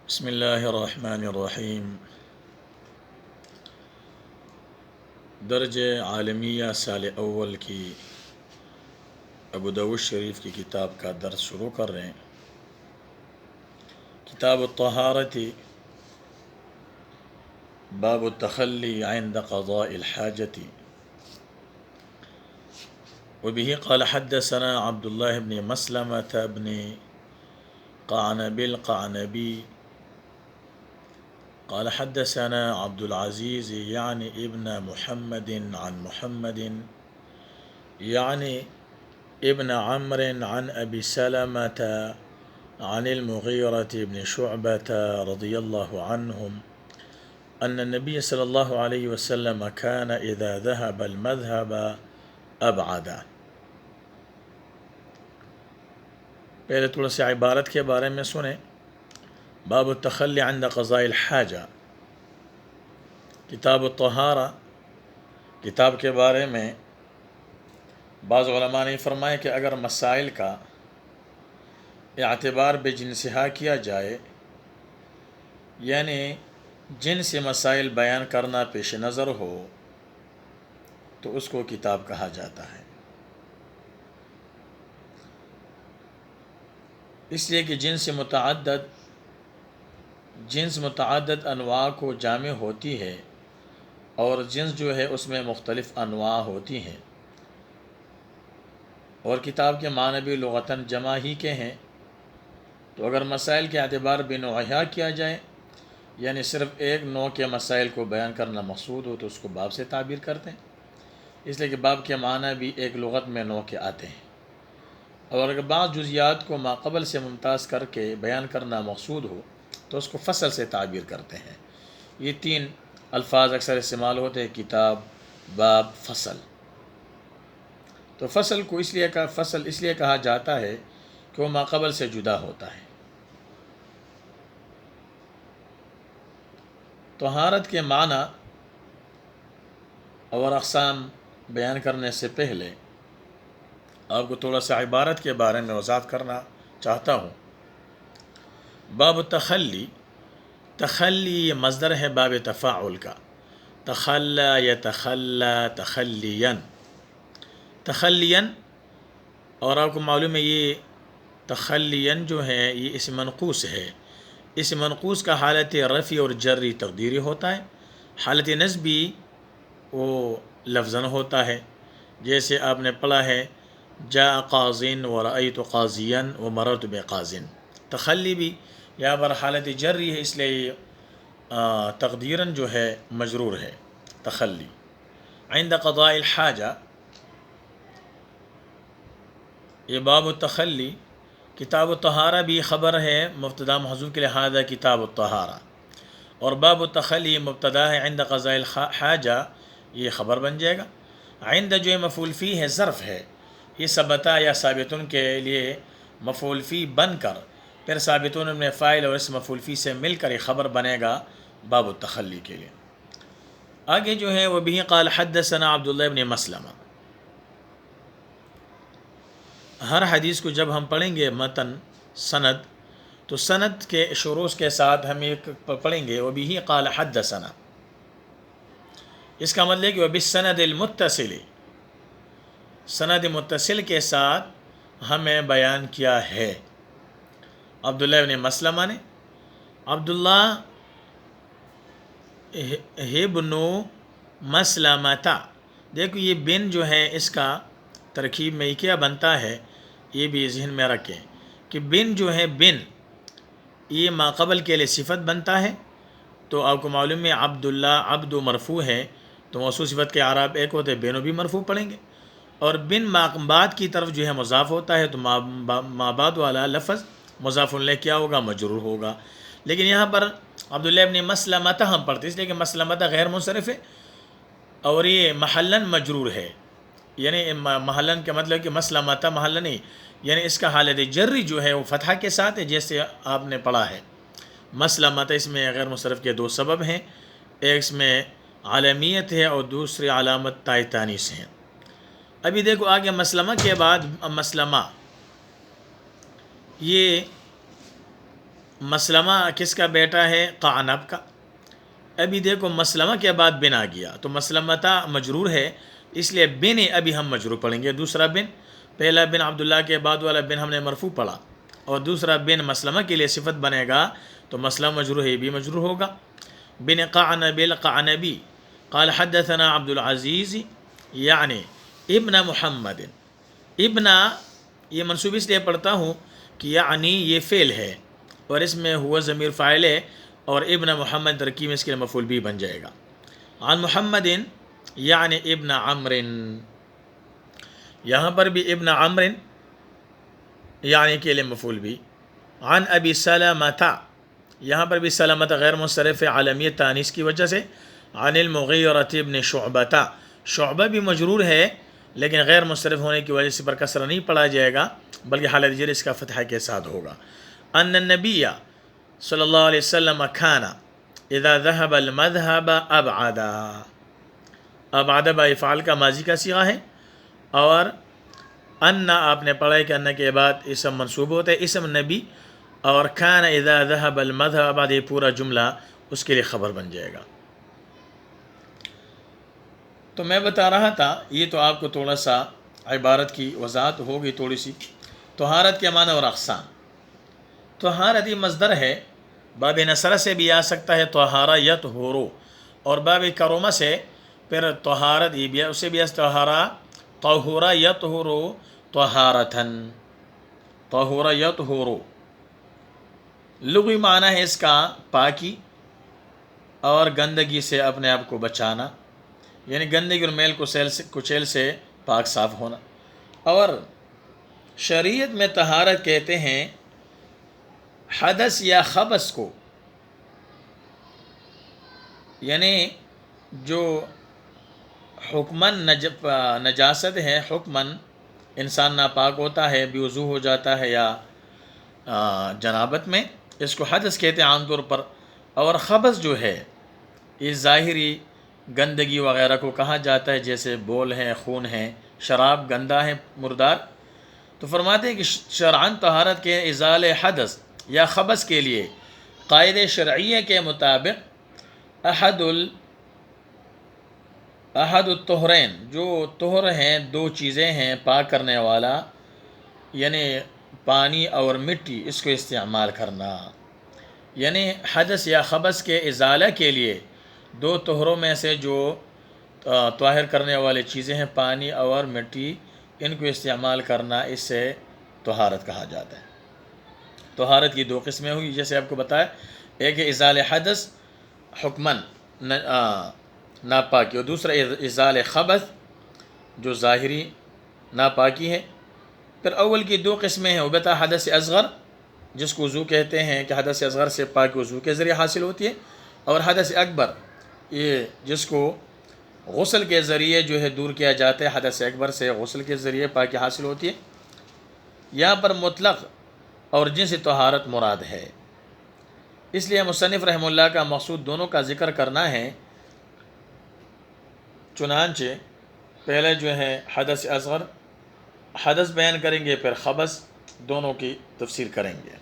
بسم اللہ الرحمن الرحیم۔ درج عالمیہ سال اول کی ابو داؤد شریف کی کتاب کا درس شروع کر رہے ہیں۔ کتاب الطہارت، باب التخلی عند قضاء الحاجة، وبه قال حدثنا عبد الله بن مسلمة بن قعنب القعنبي قال حدثنا عبد العزيز يعني ابن محمد عن محمد يعني ابن عمرو عن أبي سلمة عن المغيرة بن شعبة رضي الله عنهم أن النبي صلى الله عليه وسلم كان إذا ذهب المذهب أبعد۔ پہلے تھوڑا سی عبارت کے بارے میں سنیں۔ باب التخلی عند قضاء الحاجہ، کتاب الطہارہ، کتاب کے بارے میں بعض علماء نے فرمایا کہ اگر مسائل کا اعتبار بجنسہا کیا جائے، یعنی جن سے مسائل بیان کرنا پیش نظر ہو، تو اس کو کتاب کہا جاتا ہے۔ اس لیے کہ جنس متعدد انواع کو جامع ہوتی ہے، اور جنس جو ہے اس میں مختلف انواع ہوتی ہیں، اور کتاب کے معنی بھی لغتاً جمع ہی کے ہیں۔ تو اگر مسائل کے اعتبار بنوعیہ کیا جائے، یعنی صرف ایک نوع کے مسائل کو بیان کرنا مقصود ہو، تو اس کو باب سے تعبیر کرتے ہیں، اس لیے کہ باب کے معنی بھی ایک لغت میں نوع کے آتے ہیں۔ اور اگر بعض جزیات کو ماقبل سے ممتاز کر کے بیان کرنا مقصود ہو، تو اس کو فصل سے تعبیر کرتے ہیں۔ یہ تین الفاظ اکثر استعمال ہوتے ہیں: کتاب، باب، فصل۔ تو فصل کو اس لیے کہا جاتا ہے کہ وہ ماقبل سے جدا ہوتا ہے۔ طہارت کے معنی اور اقسام بیان کرنے سے پہلے آپ کو تھوڑا سا عبارت کے بارے میں وضاحت کرنا چاہتا ہوں۔ باب التخلی، تخلی یہ مصدر ہے باب تفاعل کا، تخلی یتخلی تخلیاً، تخلیاً، اور آپ کو معلوم ہے یہ تخلیاً جو ہے یہ اسم منقوص ہے۔ اسم منقوص کا حالت رفع اور جری تقدیری ہوتا ہے، حالت نسبی وہ لفظاً ہوتا ہے، جیسے آپ نے پڑھا ہے جاء قاضٍ ورأيت قاضيا ومررت بقاضٍ۔ تخلی بھی یہاں پر حالت جری ہے، اس لیے تقدیراً جو ہے مجرور ہے تخلی۔ عند قضاء الحاجہ، یہ باب التخلی، کتاب الطہارہ بھی خبر ہے مبتدا محذوف کے لہذا کتاب الطہارہ، اور باب التخلی مبتدا ہے، عند قضاء الحاجہ یہ خبر بن جائے گا۔ عند جو مفعول فی ہے، ظرف ہے، یہ ثبتا یا ثابتن کے لیے مفعول فی بن کر پھر ثابتون میں فاعل اور اس مفعول فی سے مل کر یہ خبر بنے گا باب التخلی کے لیے۔ آگے جو ہے وہ بھی قال حدثنا عبداللہ بن مسلمہ۔ ہر حدیث کو جب ہم پڑھیں گے متن سند، تو سند کے شروع کے ساتھ ہم ایک پڑھیں گے وہ بھی قال حدثنا، اس کا مطلب ہے کہ وہ بالسند المتصل، سند متصل کے ساتھ ہمیں بیان کیا ہے۔ عبداللہ بن مسلمہ نے، عبداللہ ابن مسلمہ، دیکھو یہ بن جو ہے اس کا ترکیب میں کیا بنتا ہے، یہ بھی ذہن میں رکھیں کہ بن جو ہے بن یہ ماقبل کے لیے صفت بنتا ہے۔ تو آپ کو معلوم ہے عبداللہ عبد مرفوع ہے، تو موصول صفت کے اعراب ایک ہوتے ہیں، بینو بھی مرفوع پڑھیں گے، اور بن بعد کی طرف جو ہے مضاف ہوتا ہے، تو ما بعد والا لفظ مضاف الیہ کیا ہوگا، مجرور ہوگا۔ لیکن یہاں پر عبداللہ ابن مسلمہ ہم پڑھتے ہیں، اس لیے کہ مسلمہ غیر منصرف ہے اور یہ محلاً مجرور ہے، یعنی محلاً کا مطلب کہ مسلمہ محل نہیں، یعنی اس کا حالت جری جو ہے وہ فتحہ کے ساتھ ہے، جیسے آپ نے پڑھا ہے مسلمہ۔ اس میں غیر منصرف کے دو سبب ہیں، ایک اس میں عالمیت ہے اور دوسری علامت تاء تانیث ہے۔ ابھی دیکھو آگے مسلمہ کے بعد مسلمہ، یہ مسلمہ کس کا بیٹا ہے؟ قعنب کا۔ ابھی دیکھو مسلمہ کے بعد بن آ گیا تو مسلمتا مجرور ہے، اس لیے بن ابھی ہم مجرور پڑھیں گے۔ دوسرا بن، پہلا بن عبداللہ کے بعد والا بن ہم نے مرفوع پڑھا، اور دوسرا بن مسلمہ کے لیے صفت بنے گا تو مسلمہ مجرور ہے، یہ بھی مجرور ہوگا۔ بن قعنب القعنبی قال حدثنا عبد العزیز یعنی ابن محمد۔ ابن یہ منصوب اس لیے پڑھتا ہوں کہ یعنی یہ فعل ہے اور اس میں ہوا ضمیر فاعل ہے، اور ابن محمد ترکیب اس کے لیے مفعول بھی بن جائے گا۔ عن محمد یعنی ابن عمر، یہاں پر بھی ابن عمر یعنی کے لیے مفعول بھی۔ عن ابی سلمۃ، یہاں پر بھی سلمۃ غیر منصرف عالمیت تانیث کی وجہ سے۔ عن المغیرۃ ابن شعبۃ، شعبہ بھی مجرور ہے لیکن غیر منصرف ہونے کی وجہ سے پر کسرہ نہیں پڑھا جائے گا بلکہ حالت جر اس کا فتحہ کے ساتھ ہوگا۔ ان النبی صلی اللہ علیہ وسلم کھان اذا ذهب المذهب ابعدا، ابعد افعال کا ماضی کا صیغہ ہے، اور ان آپ نے پڑھا ہے کہ ان کے بعد اسم منصوب ہوتا ہے، اسم نبی، اور کھان اذا ذهب المذهب ابعد یہ پورا جملہ اس کے لیے خبر بن جائے گا۔ تو میں بتا رہا تھا، یہ تو آپ کو تھوڑا سا عبارت کی وضاحت ہوگی تھوڑی سی۔ طہارت کے معنی اور اقسام۔ طہارت یہ مصدر ہے، باب نصرہ سے بھی آ سکتا ہے طہارہ یطہرو، اور باب کرمہ سے پھر طہارت یہ بھی اسے بھی طہارہ طہورہ یطہرو طہارتن، طہورہ یطہرو۔ لغوی معنی ہے اس کا پاکی اور گندگی سے اپنے آپ کو بچانا، یعنی گندگی اور میل کچیل سے پاک صاف ہونا۔ اور شریعت میں طہارت کہتے ہیں حدث یا خبث کو، یعنی جو حکماً نجاست ہے، حکماً انسان ناپاک ہوتا ہے، بے وضو ہو جاتا ہے یا جنابت میں، اس کو حدث کہتے ہیں عام طور پر۔ اور خبث جو ہے یہ ظاہری گندگی وغیرہ کو کہا جاتا ہے، جیسے بول ہیں، خون ہیں، شراب گندا ہے، مردار۔ تو فرماتے ہیں کہ شرعاً طہارت کے ازال حدث یا خبث کے لیے قاعدہ شرعیہ کے مطابق احد الطہرین، جو طہر ہیں دو چیزیں ہیں پاک کرنے والا، یعنی پانی اور مٹی، اس کو استعمال کرنا۔ یعنی حدث یا خبث کے ازالہ کے لیے دو طہروں میں سے جو طاہر کرنے والی چیزیں ہیں پانی اور مٹی، ان کو استعمال کرنا، اس سے طہارت کہا جاتا ہے۔ طہارت کی دو قسمیں ہوئی جیسے آپ کو بتایا، ایک ہے ازال حدث حکماً ناپاکی، اور دوسرا ازال خبث جو ظاہری ناپاکی ہے۔ پھر اول کی دو قسمیں ہیں، البتہ حدث اصغر جس کو وضو کہتے ہیں کہ حدث اصغر سے پاکی وضو کے ذریعے حاصل ہوتی ہے، اور حدث اکبر یہ جس کو غسل کے ذریعے جو ہے دور کیا جاتا ہے، حدث اکبر سے غسل کے ذریعے پاکی حاصل ہوتی ہے۔ یہاں پر مطلق اور جنس طہارت مراد ہے، اس لیے مصنف رحمہ اللہ کا مقصود دونوں کا ذکر کرنا ہے، چنانچہ پہلے جو ہے حدث اصغر حدث بیان کریں گے، پھر خبث، دونوں کی تفسیر کریں گے۔